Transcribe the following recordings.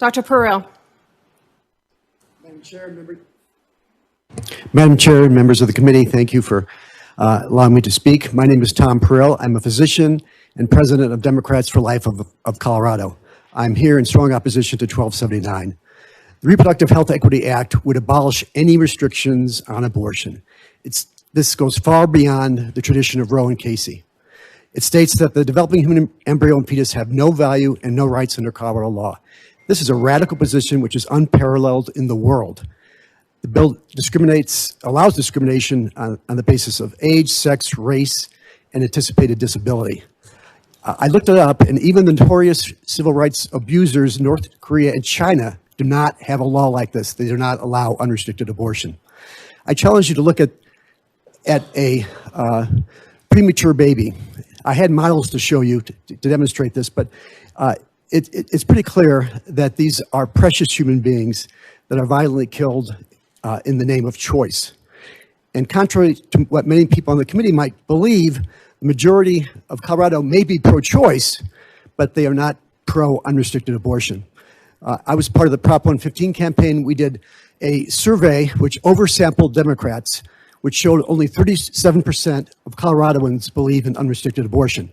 Dr. Perrell. Madam Chair, members of the committee, thank you for allowing me to speak. My name is Tom Perrell. I'm a physician and president of Democrats for Life of Colorado. I'm here in strong opposition to 1279. The Reproductive Health Equity Act would abolish any restrictions on abortion. This goes far beyond the tradition of Roe and Casey. It states that the developing human embryo and fetus have no value and no rights under Colorado law. This is a radical position which is unparalleled in the world. The bill allows discrimination on the basis of age, sex, race, and anticipated disability. I looked it up, and even the notorious civil rights abusers, North Korea and China, do not have a law like this. They do not allow unrestricted abortion. I challenge you to look at a premature baby. I had models to show you to demonstrate this, but it's pretty clear that these are precious human beings that are violently killed in the name of choice. And contrary to what many people on the committee might believe, the majority of Colorado may be pro-choice, but they are not pro-unrestricted abortion. I was part of the Prop 115 campaign. We did a survey which oversampled Democrats, which showed only 37% of Coloradoans believe in unrestricted abortion.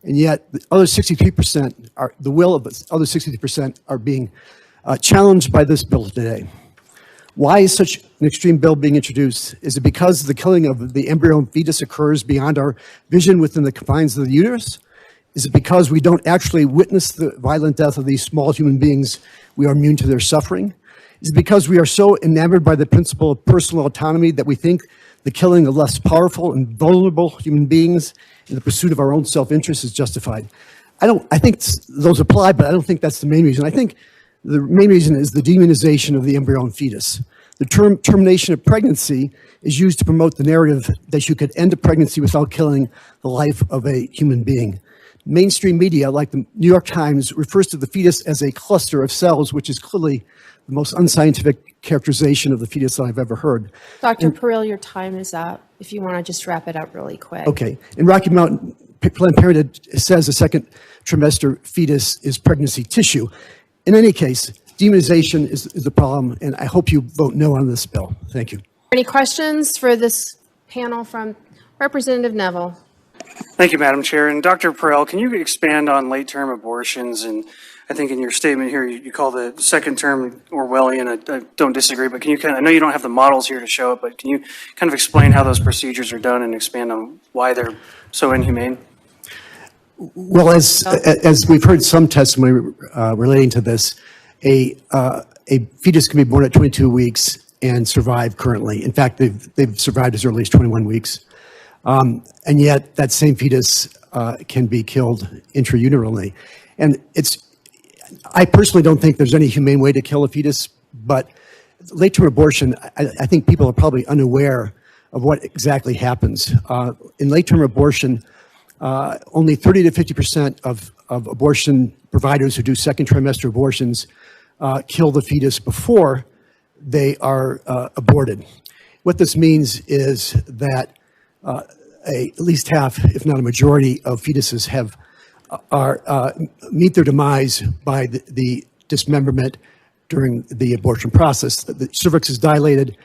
And yet the other 63% the will of the other 63% are being challenged by this bill today. Why is such an extreme bill being introduced? Is it because the killing of the embryo and fetus occurs beyond our vision within the confines of the uterus? Is it because we don't actually witness the violent death of these small human beings, we are immune to their suffering? Is it because we are so enamored by the principle of personal autonomy that we think the killing of less powerful and vulnerable human beings in the pursuit of our own self-interest is justified? I think those apply, but I don't think that's the main reason. I think the main reason is the demonization of the embryo and fetus. The term termination of pregnancy is used to promote the narrative that you could end a pregnancy without killing the life of a human being. Mainstream media, like the New York Times, refers to the fetus as a cluster of cells, which is clearly the most unscientific characterization of the fetus that I've ever heard. Dr. Perrell, your time is up. If you want to just wrap it up really quick. Okay. In Rocky Mountain, Planned Parenthood says the second trimester fetus is pregnancy tissue. In any case, demonization is the problem, and I hope you vote no on this bill. Thank you. Any questions for this panel from Representative Neville? Thank you, Madam Chair. And Dr. Perrell, can you expand on late-term abortions? And I think in your statement here, you call the second term Orwellian. I don't disagree, but can you I know you don't have the models here to show it, but can you kind of explain how those procedures are done and expand on why they're so inhumane? Well, as we've heard some testimony relating to this, a fetus can be born at 22 weeks and survive currently. In fact, they've survived as early as 21 weeks. And yet that same fetus can be killed intrauterally. And I personally don't think there's any humane way to kill a fetus, but late-term abortion, I think people are probably unaware of what exactly happens. In late-term abortion, only 30 to 50% of abortion providers who do second trimester abortions kill the fetus before they are aborted. What this means is that at least half, if not a majority, of fetuses meet their demise by the dismemberment during the abortion process. The cervix is dilated,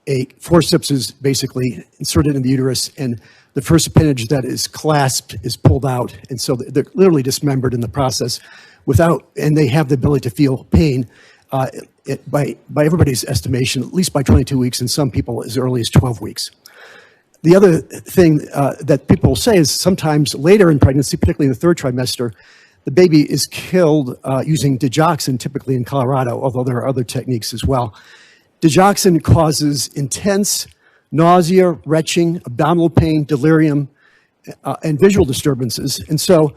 a forceps is basically inserted in the uterus, and the first appendage that is clasped is pulled out, and so they're literally dismembered in the process and they have the ability to feel pain by everybody's estimation, at least by 22 weeks, and some people as early as 12 weeks. The other thing that people will say is sometimes later in pregnancy, particularly in the third trimester, the baby is killed using digoxin, typically in Colorado, although there are other techniques as well. Digoxin causes intense nausea, retching, abdominal pain, delirium, and visual disturbances. And so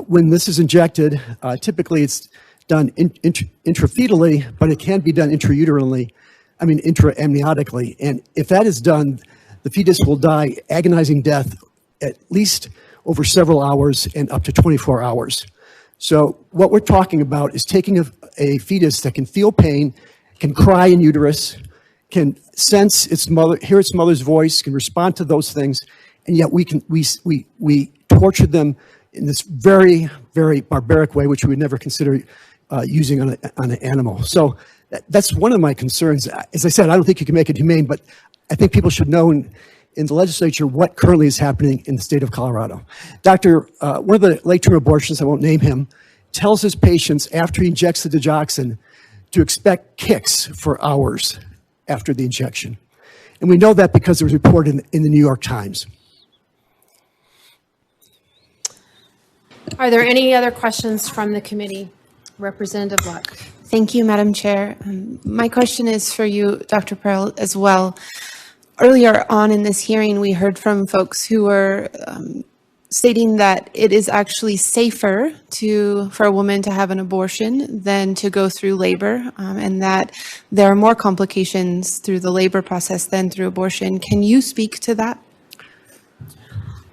when this is injected, typically it's done intrafetally, but it can be done intraamniotically. And if that is done, the fetus will die agonizing death at least over several hours and up to 24 hours. So what we're talking about is taking a fetus that can feel pain, can cry in uterus, can sense its mother, hear its mother's voice, can respond to those things, and yet we torture them in this very, very barbaric way, which we would never consider using on an animal. So that's one of my concerns. As I said, I don't think you can make it humane, but I think people should know in the legislature what currently is happening in the state of Colorado. One of the late-term abortions, I won't name him, tells his patients after he injects the digoxin to expect kicks for hours after the injection. And we know that because it was reported in the New York Times. Are there any other questions from the committee? Representative Luck. Thank you, Madam Chair. My question is for you, Dr. Pearl, as well. Earlier on in this hearing, we heard from folks who were stating that it is actually safer for a woman to have an abortion than to go through labor, and that there are more complications through the labor process than through abortion. Can you speak to that?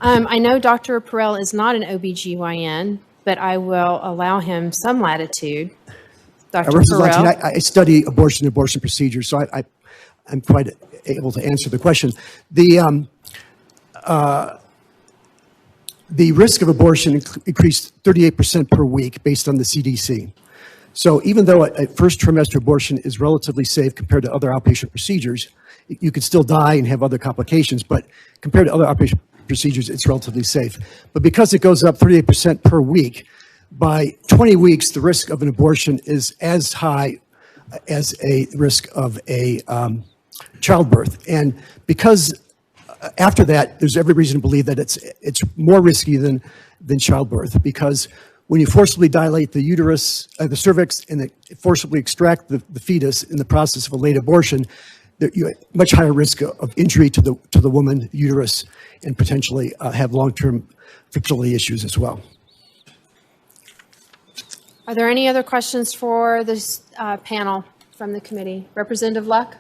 I know Dr. Perel is not an OBGYN, but I will allow him some latitude. Dr. Perel. I study abortion procedures, so I'm quite able to answer the question. The risk of abortion increased 38% per week based on the CDC. So even though a first trimester abortion is relatively safe compared to other outpatient procedures, you could still die and have other complications, but compared to other outpatient procedures, it's relatively safe. But because it goes up 38% per week, by 20 weeks, the risk of an abortion is as high as a risk of a childbirth. And because after that, there's every reason to believe that it's more risky than childbirth, because when you forcibly dilate the uterus, the cervix, and forcibly extract the fetus in the process of a late abortion, you have much higher risk of injury to the woman, the uterus, and potentially have long-term fertility issues as well. Are there any other questions for this panel from the committee? Representative Luck?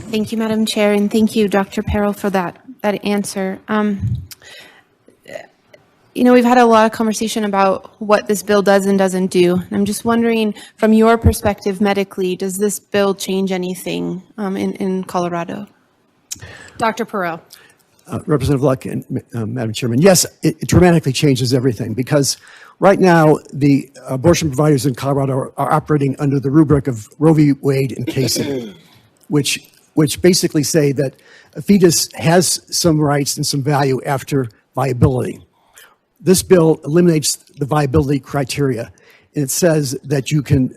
Thank you, Madam Chair, and thank you, Dr. Perel, for that answer. We've had a lot of conversation about what this bill does and doesn't do. And I'm just wondering, from your perspective medically, does this bill change anything in Colorado? Dr. Perel. Representative Luck and Madam Chairman, yes, it dramatically changes everything, because right now the abortion providers in Colorado are operating under the rubric of Roe v. Wade and Casey, which basically say that a fetus has some rights and some value after viability. This bill eliminates the viability criteria, and it says that you can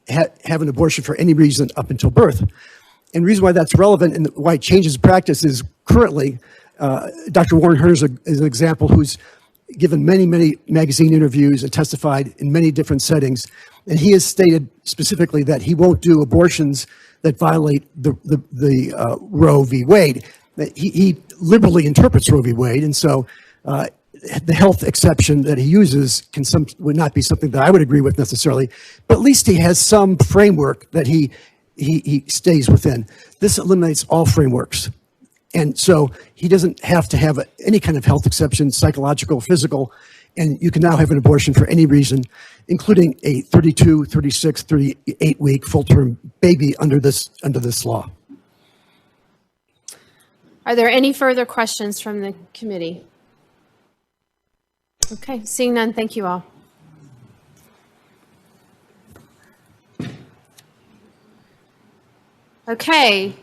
have an abortion for any reason up until birth. And the reason why that's relevant and why it changes practice is currently Dr. Warren Herner is an example who's given many, many magazine interviews and testified in many different settings. And he has stated specifically that he won't do abortions that violate the Roe v. Wade. He liberally interprets Roe v. Wade, and so the health exception that he uses would not be something that I would agree with necessarily, but at least he has some framework that he stays within. This eliminates all frameworks. And so he doesn't have to have any kind of health exception, psychological, physical, and you can now have an abortion for any reason, including a 32, 36, 38-week full-term baby under this law. Are there any further questions from the committee? Okay, seeing none, thank you all. Okay.